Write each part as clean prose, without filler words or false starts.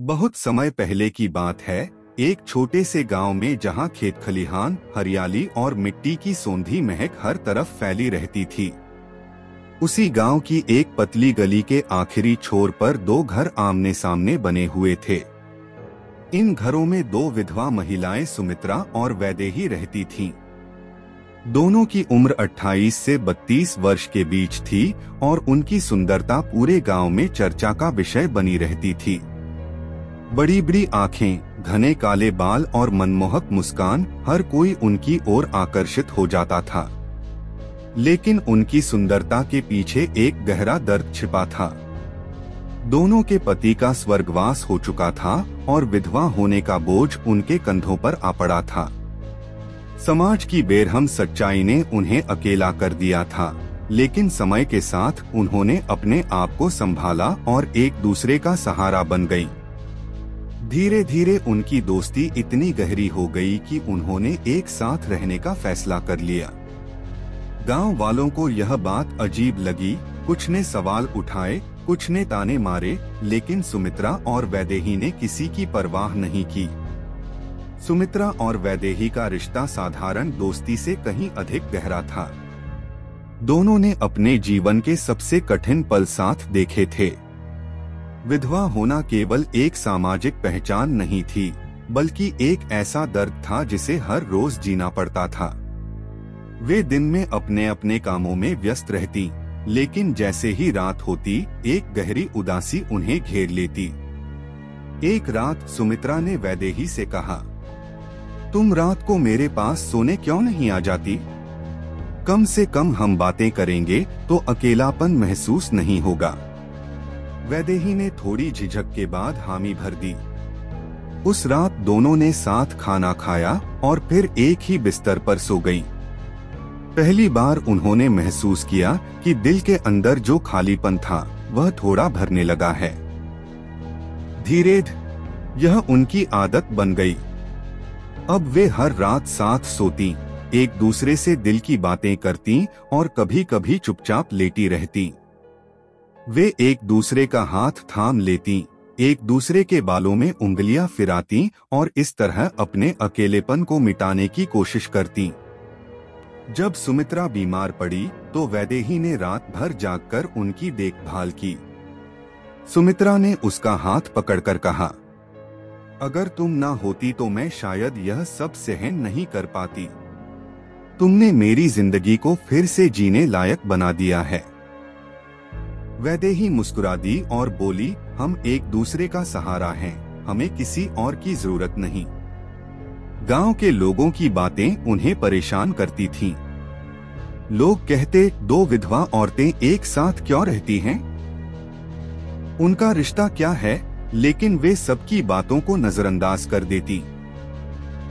बहुत समय पहले की बात है। एक छोटे से गांव में जहां खेत खलिहान, हरियाली और मिट्टी की सोंधी महक हर तरफ फैली रहती थी। उसी गांव की एक पतली गली के आखिरी छोर पर दो घर आमने सामने बने हुए थे। इन घरों में दो विधवा महिलाएं सुमित्रा और वैदेही रहती थीं। दोनों की उम्र 28 से 32 वर्ष के बीच थी और उनकी सुंदरता पूरे गांव में चर्चा का विषय बनी रहती थी। बड़ी बड़ी आंखें, घने काले बाल और मनमोहक मुस्कान, हर कोई उनकी ओर आकर्षित हो जाता था। लेकिन उनकी सुंदरता के पीछे एक गहरा दर्द छिपा था। दोनों के पति का स्वर्गवास हो चुका था और विधवा होने का बोझ उनके कंधों पर आ पड़ा था। समाज की बेरहम सच्चाई ने उन्हें अकेला कर दिया था, लेकिन समय के साथ उन्होंने अपने आप को संभाला और एक दूसरे का सहारा बन गईं। धीरे धीरे उनकी दोस्ती इतनी गहरी हो गई कि उन्होंने एक साथ रहने का फैसला कर लिया। गांव वालों को यह बात अजीब लगी। कुछ ने सवाल उठाए, कुछ ने ताने मारे, लेकिन सुमित्रा और वैदेही ने किसी की परवाह नहीं की। सुमित्रा और वैदेही का रिश्ता साधारण दोस्ती से कहीं अधिक गहरा था। दोनों ने अपने जीवन के सबसे कठिन पल साथ देखे थे। विधवा होना केवल एक सामाजिक पहचान नहीं थी, बल्कि एक ऐसा दर्द था जिसे हर रोज जीना पड़ता था। वे दिन में अपने अपने कामों में व्यस्त रहती, लेकिन जैसे ही रात होती, एक गहरी उदासी उन्हें घेर लेती। एक रात सुमित्रा ने वैदेही से कहा, तुम रात को मेरे पास सोने क्यों नहीं आ जाती? कम से कम हम बातें करेंगे तो अकेलापन महसूस नहीं होगा। वैदेही ने थोड़ी झिझक के बाद हामी भर दी। उस रात दोनों ने साथ खाना खाया और फिर एक ही बिस्तर पर सो गईं। पहली बार उन्होंने महसूस किया कि दिल के अंदर जो खालीपन था वह थोड़ा भरने लगा है। धीरे धीरे यह उनकी आदत बन गई। अब वे हर रात साथ सोती, एक दूसरे से दिल की बातें करती और कभी कभी चुपचाप लेटी रहती। वे एक दूसरे का हाथ थाम लेती, एक दूसरे के बालों में उंगलियां फिराती और इस तरह अपने अकेलेपन को मिटाने की कोशिश करती। जब सुमित्रा बीमार पड़ी तो वैदेही ने रात भर जागकर उनकी देखभाल की। सुमित्रा ने उसका हाथ पकड़कर कहा, अगर तुम ना होती तो मैं शायद यह सब सहन नहीं कर पाती। तुमने मेरी जिंदगी को फिर से जीने लायक बना दिया है। वैदेही मुस्कुरा दी और बोली, हम एक दूसरे का सहारा हैं, हमें किसी और की जरूरत नहीं। गांव के लोगों की बातें उन्हें परेशान करती थीं। लोग कहते, दो विधवा औरतें एक साथ क्यों रहती हैं? उनका रिश्ता क्या है? लेकिन वे सबकी बातों को नजरअंदाज कर देती।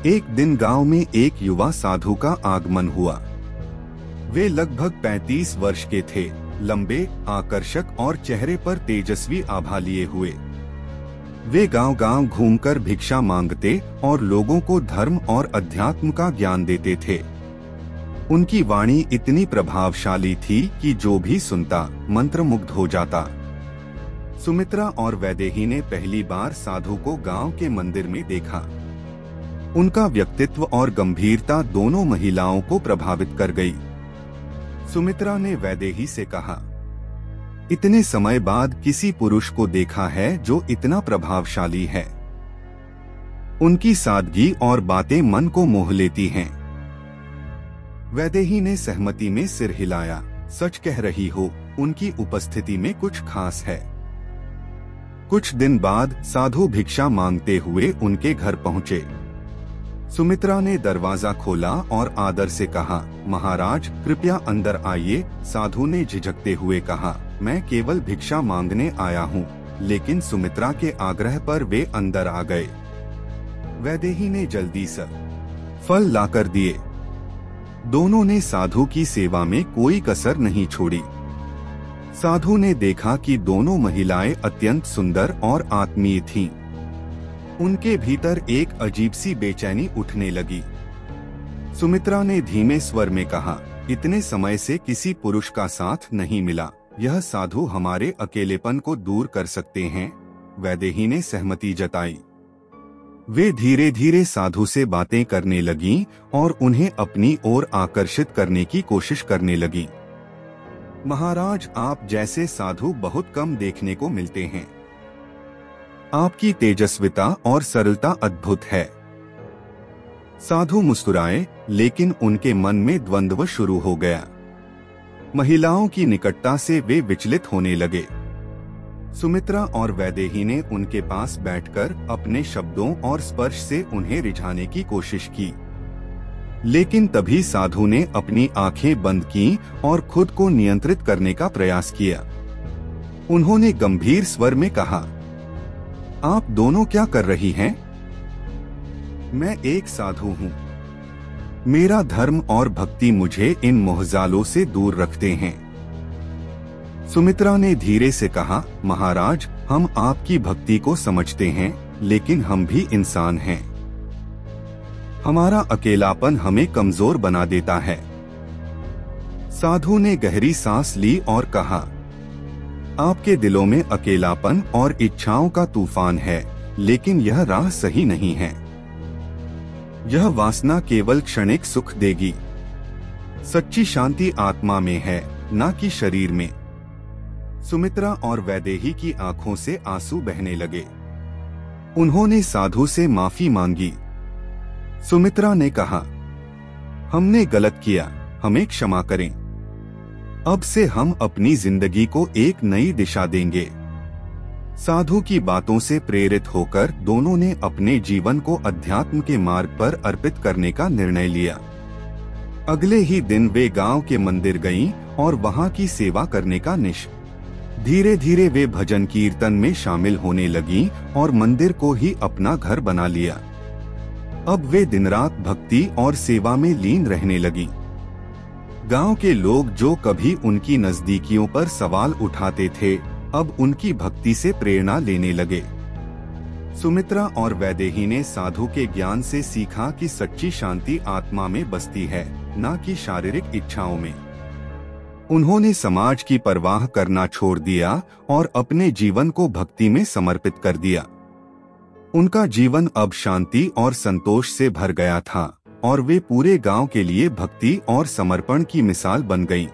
एक दिन गांव में एक युवा साधु का आगमन हुआ। वे लगभग 35 वर्ष के थे, लंबे, आकर्षक और चेहरे पर तेजस्वी आभा लिए हुए। वे गांव-गांव घूमकर भिक्षा मांगते और लोगों को धर्म और अध्यात्म का ज्ञान देते थे। उनकी वाणी इतनी प्रभावशाली थी कि जो भी सुनता मंत्रमुग्ध हो जाता। सुमित्रा और वैदेही ने पहली बार साधु को गांव के मंदिर में देखा। उनका व्यक्तित्व और गंभीरता दोनों महिलाओं को प्रभावित कर गई। सुमित्रा ने वैदेही से कहा, इतने समय बाद किसी पुरुष को देखा है जो इतना प्रभावशाली है। उनकी सादगी और बातें मन को मोह लेती हैं। वैदेही ने सहमति में सिर हिलाया, सच कह रही हो, उनकी उपस्थिति में कुछ खास है। कुछ दिन बाद साधु भिक्षा मांगते हुए उनके घर पहुँचे। सुमित्रा ने दरवाजा खोला और आदर से कहा, महाराज कृपया अंदर आइए। साधु ने झिझकते हुए कहा, मैं केवल भिक्षा मांगने आया हूँ। लेकिन सुमित्रा के आग्रह पर वे अंदर आ गए। वैदेही ने जल्दी से फल लाकर दिए। दोनों ने साधु की सेवा में कोई कसर नहीं छोड़ी। साधु ने देखा कि दोनों महिलाएं अत्यंत सुंदर और आत्मीय थीं। उनके भीतर एक अजीब सी बेचैनी उठने लगी। सुमित्रा ने धीमे स्वर में कहा, इतने समय से किसी पुरुष का साथ नहीं मिला। यह साधु हमारे अकेलेपन को दूर कर सकते हैं। वैदेही ने सहमति जताई। वे धीरे धीरे साधु से बातें करने लगीं और उन्हें अपनी ओर आकर्षित करने की कोशिश करने लगीं। महाराज, आप जैसे साधु बहुत कम देखने को मिलते हैं। आपकी तेजस्विता और सरलता अद्भुत है। साधु मुस्कुराए, लेकिन उनके मन में द्वंद्व शुरू हो गया। महिलाओं की निकटता से वे विचलित होने लगे। सुमित्रा और वैदेही ने उनके पास बैठकर अपने शब्दों और स्पर्श से उन्हें रिझाने की कोशिश की, लेकिन तभी साधु ने अपनी आंखें बंद की और खुद को नियंत्रित करने का प्रयास किया। उन्होंने गंभीर स्वर में कहा, आप दोनों क्या कर रही हैं? मैं एक साधु हूँ। मेरा धर्म और भक्ति मुझे इन मोहजालों से दूर रखते हैं। सुमित्रा ने धीरे से कहा, महाराज, हम आपकी भक्ति को समझते हैं, लेकिन हम भी इंसान हैं। हमारा अकेलापन हमें कमजोर बना देता है। साधु ने गहरी सांस ली और कहा, आपके दिलों में अकेलापन और इच्छाओं का तूफान है, लेकिन यह राह सही नहीं है। यह वासना केवल क्षणिक सुख देगी। सच्ची शांति आत्मा में है, न कि शरीर में। सुमित्रा और वैदेही की आंखों से आंसू बहने लगे। उन्होंने साधु से माफी मांगी। सुमित्रा ने कहा, हमने गलत किया, हमें क्षमा करें। अब से हम अपनी जिंदगी को एक नई दिशा देंगे। साधु की बातों से प्रेरित होकर दोनों ने अपने जीवन को अध्यात्म के मार्ग पर अर्पित करने का निर्णय लिया। अगले ही दिन वे गांव के मंदिर गईं और वहां की सेवा करने का धीरे धीरे वे भजन कीर्तन में शामिल होने लगीं और मंदिर को ही अपना घर बना लिया। अब वे दिन रात भक्ति और सेवा में लीन रहने लगी। गांव के लोग जो कभी उनकी नजदीकियों पर सवाल उठाते थे, अब उनकी भक्ति से प्रेरणा लेने लगे। सुमित्रा और वैदेही ने साधु के ज्ञान से सीखा कि सच्ची शांति आत्मा में बसती है, न कि शारीरिक इच्छाओं में। उन्होंने समाज की परवाह करना छोड़ दिया और अपने जीवन को भक्ति में समर्पित कर दिया। उनका जीवन अब शांति और संतोष से भर गया था और वे पूरे गांव के लिए भक्ति और समर्पण की मिसाल बन गईं।